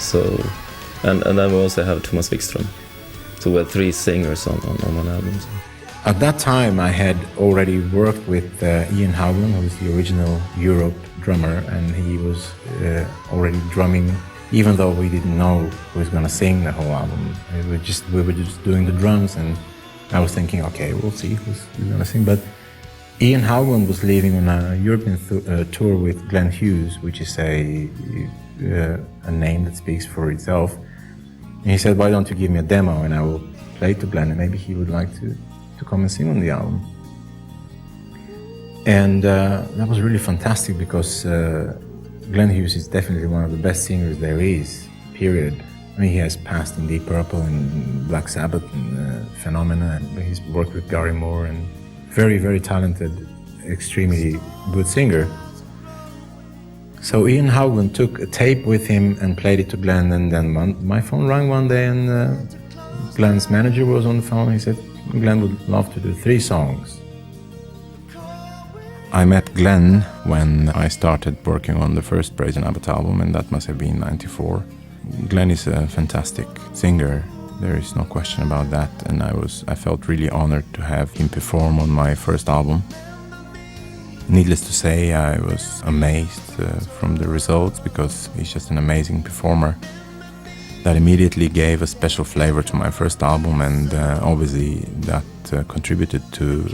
So, and then we also have Thomas Wikström. So we had 3 singers on one album. So. At that time, I had already worked with Ian Howland, who was the original Europe drummer, and he was already drumming, even though we didn't know who was going to sing the whole album. We were just doing the drums, and I was thinking, okay, we'll see who's going to sing. But Ian Howland was leaving on a European tour with Glenn Hughes, which is a name that speaks for itself. And he said, why don't you give me a demo and I will play it to Glenn, and maybe he would like to come and sing on the album. And that was really fantastic, because Glenn Hughes is definitely one of the best singers there is, period. I mean, he has passed in Deep Purple and Black Sabbath and Phenomena, and he's worked with Gary Moore, and very, very talented, extremely good singer. So Ian Howland took a tape with him and played it to Glenn, and then my phone rang one day, and Glenn's manager was on the phone. He said, Glenn would love to do 3 songs. I met Glenn when I started working on the first Brazen Abbot album, and that must have been '94. Glenn is a fantastic singer, there is no question about that, and I felt really honored to have him perform on my first album. Needless to say, I was amazed from the results, because he's just an amazing performer. That immediately gave a special flavor to my first album, and obviously that contributed to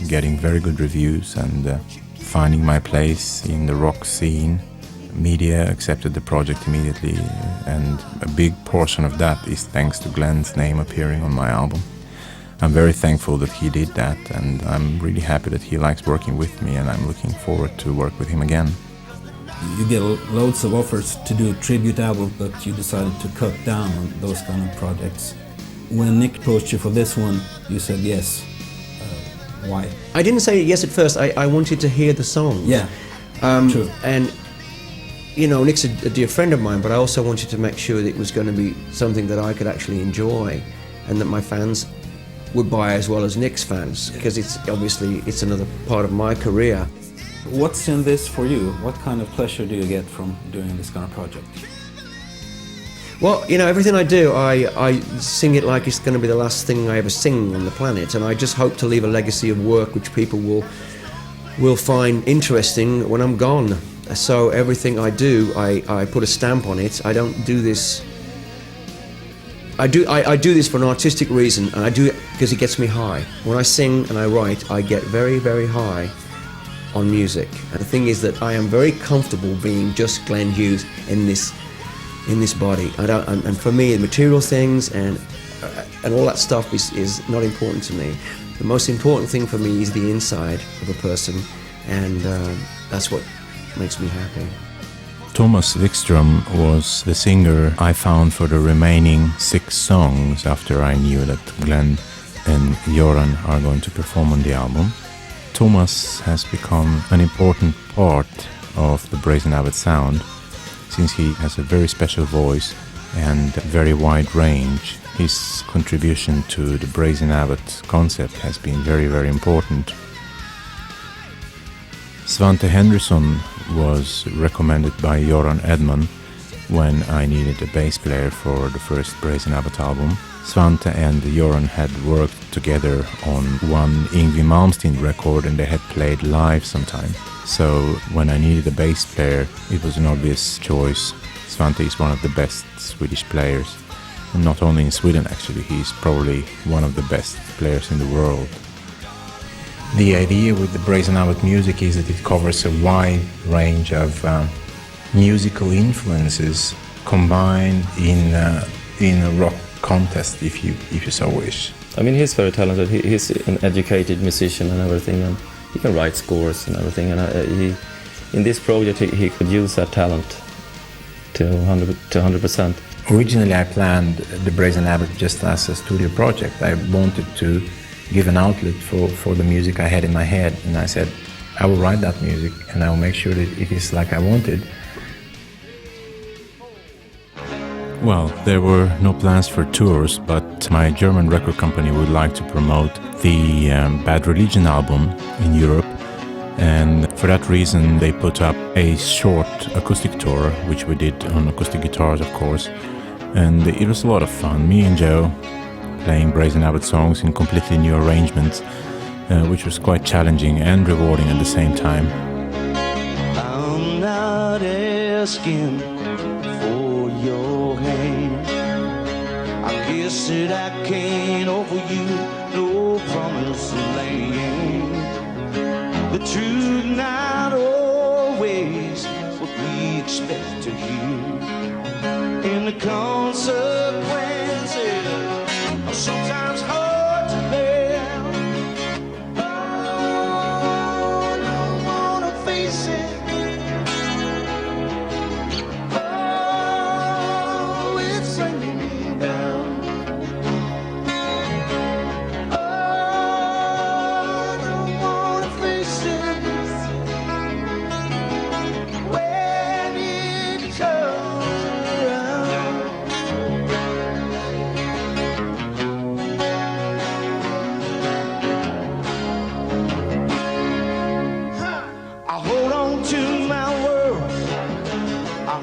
getting very good reviews and finding my place in the rock scene. Media accepted the project immediately, and a big portion of that is thanks to Glenn's name appearing on my album. I'm very thankful that he did that, and I'm really happy that he likes working with me, and I'm looking forward to work with him again. You get loads of offers to do a tribute album, but you decided to cut down on those kind of projects. When Nick approached you for this one, you said yes. Why? I didn't say yes at first. I wanted to hear the song. Yeah, true. And, you know, Nick's a dear friend of mine, but I also wanted to make sure that it was going to be something that I could actually enjoy, and that my fans would buy as well as Nick's fans, because it's another part of my career. What's in this for you? What kind of pleasure do you get from doing this kind of project? Well, you know, everything I do, I sing it like it's going to be the last thing I ever sing on the planet, and I just hope to leave a legacy of work which people will find interesting when I'm gone. So everything I do, I put a stamp on it. I don't do this. I do this for an artistic reason, and I do it because it gets me high. When I sing and I write, I get very, very high on music. And the thing is that I am very comfortable being just Glenn Hughes in this body. And for me, the material things and all that stuff is not important to me. The most important thing for me is the inside of a person, and that's what makes me happy. Thomas Wikström was the singer I found for the remaining 6 songs after I knew that Glenn and Göran are going to perform on the album. Thomas has become an important part of the Brazen Abbot sound, since he has a very special voice and a very wide range. His contribution to the Brazen Abbot concept has been very, very important. Svante Henderson was recommended by Goran Edman when I needed a bass player for the first Brazen Abbot album. Svante and Göran had worked together on one Yngwie Malmsteen record, and they had played live sometime. So when I needed a bass player, it was an obvious choice. Svante is one of the best Swedish players. And not only in Sweden, actually, he's probably one of the best players in the world. The idea with the Brazen Abbot music is that it covers a wide range of musical influences combined in a rock contest, if you so wish. I mean, he's very talented. He's an educated musician and everything, and he can write scores and everything. And in this project, he could use that talent to 100%. Originally, I planned the Brazen Abbot just as a studio project. I wanted to give an outlet for the music I had in my head, and I said, I will write that music and I will make sure that it is like I wanted. Well, there were no plans for tours, but my German record company would like to promote the Bad Religion album in Europe, And for that reason, they put up a short acoustic tour, which we did on acoustic guitars, of course. And it was a lot of fun. Me and Joe playing Brazen Abbot songs in completely new arrangements, which was quite challenging and rewarding at the same time. I'm not asking for your hand. I guess that I can't offer you no promised land. The truth not always what we expect to hear, and the consequences are sometimes hard to bear. Oh, I don't wanna face it. Oh, it's bringing me down.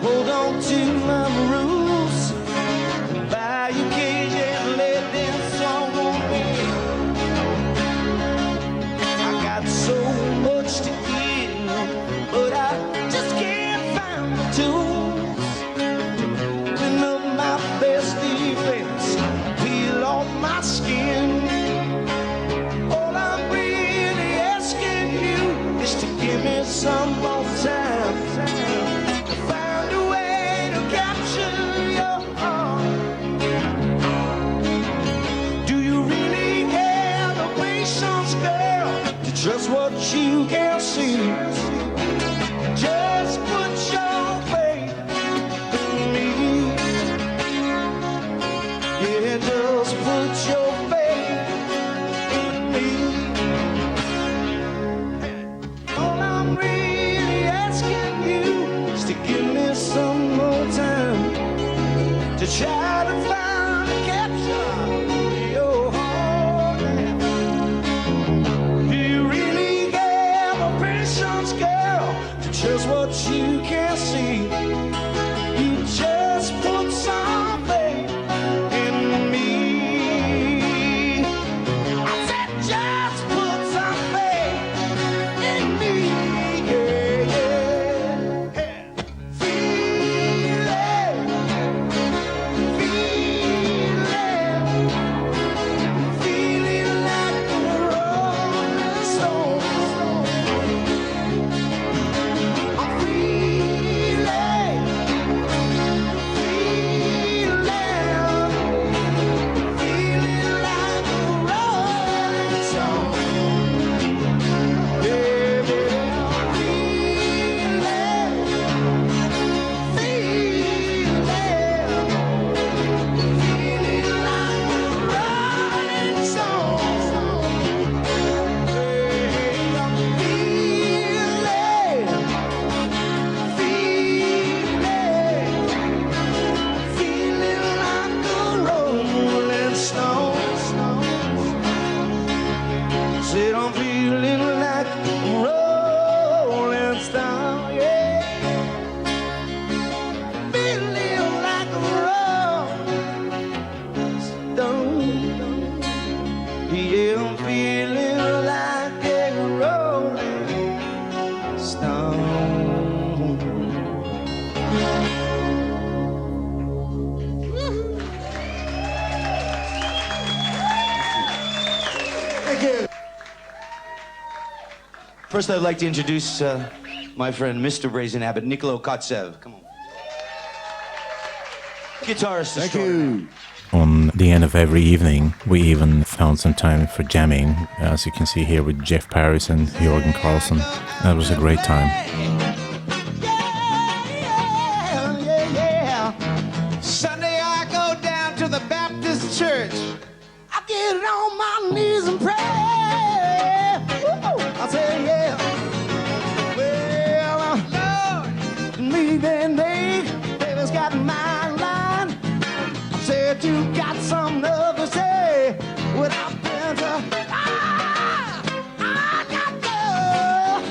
Hold on to my rules, by occasion let them song on me. I got so much to give, but I just can't find the tools to win up my best defense, peel off my skin. All I'm really asking you is to give me some more time. Just what you can see. Just put your faith in me. Yeah, just put your faith in me. All I'm really asking you is to give me some more time to try to find and capture your heart. Just what you can see. You just put some faith in me. I said just put some faith in me. Yeah, yeah, yeah. Feel it, feeling like a rolling stone. First, I'd like to introduce my friend, Mr. Brazen Abbot, Nikolo Kotzev. Come on. Guitarist. Thank you. On the end of every evening, we even found some time for jamming, as you can see here with Jeff Paris and Jorgen Carlson. That was a great time. Sunday I go down to the Baptist church. I get on my knees and pray. I say, yeah. Well, Lord, me then baby's got my line. I said, you got something to say without better. I got love.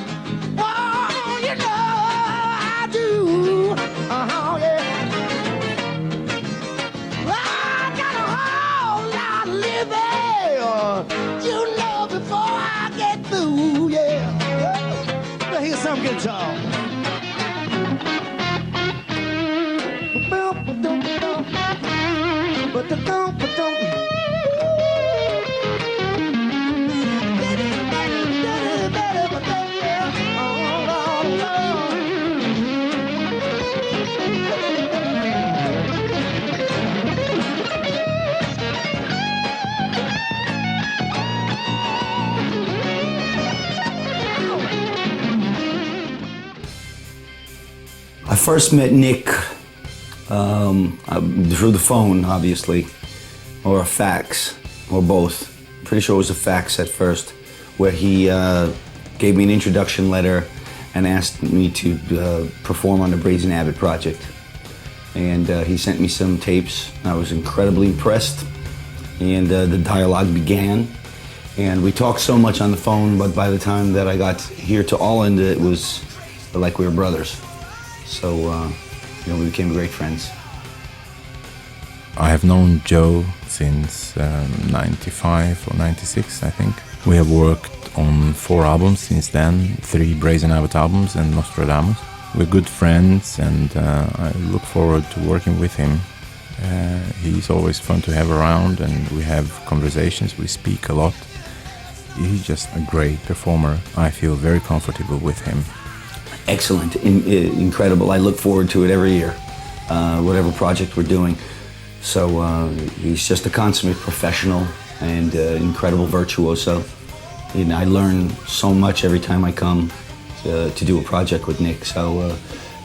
but the don't, but don't. I first met Nick through the phone, obviously, or a fax, or both. Pretty sure it was a fax at first, where he gave me an introduction letter and asked me to perform on the Brazen Abbot project. And he sent me some tapes. I was incredibly impressed, and the dialogue began. And we talked so much on the phone, but by the time that I got here to Holland, it was like we were brothers. So, we became great friends. I have known Joe since 95 or 96, I think. We have worked on 4 albums since then, 3 Brazen Abbot albums and Nostradamus. We're good friends, and I look forward to working with him. He's always fun to have around, and we have conversations, we speak a lot. He's just a great performer. I feel very comfortable with him. Excellent, incredible. I look forward to it every year, whatever project we're doing. So he's just a consummate professional and incredible virtuoso. And I learn so much every time I come to do a project with Nick. So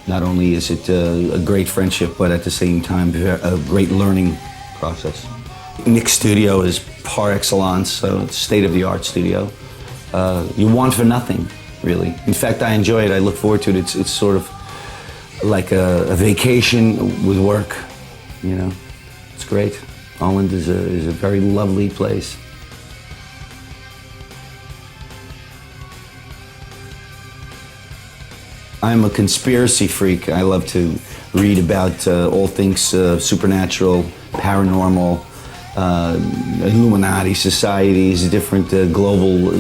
not only is it a great friendship, but at the same time, a great learning process. Nick's studio is par excellence, so it's state-of-the-art studio. You want for nothing, really. In fact, I enjoy it. I look forward to it. It's sort of like a vacation with work, It's great. Holland is a very lovely place. I'm a conspiracy freak. I love to read about all things supernatural, paranormal, Illuminati societies, different global,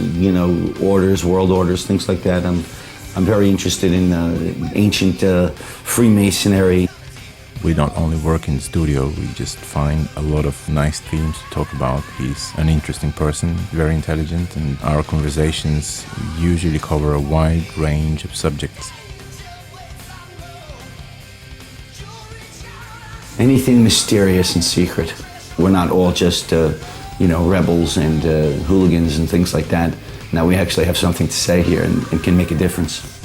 orders, world orders, things like that. I'm very interested in ancient Freemasonry. We don't only work in the studio, we just find a lot of nice themes to talk about. He's an interesting person, very intelligent, and our conversations usually cover a wide range of subjects. Anything mysterious and secret. We're not all just, rebels and hooligans and things like that. Now we actually have something to say here and can make a difference.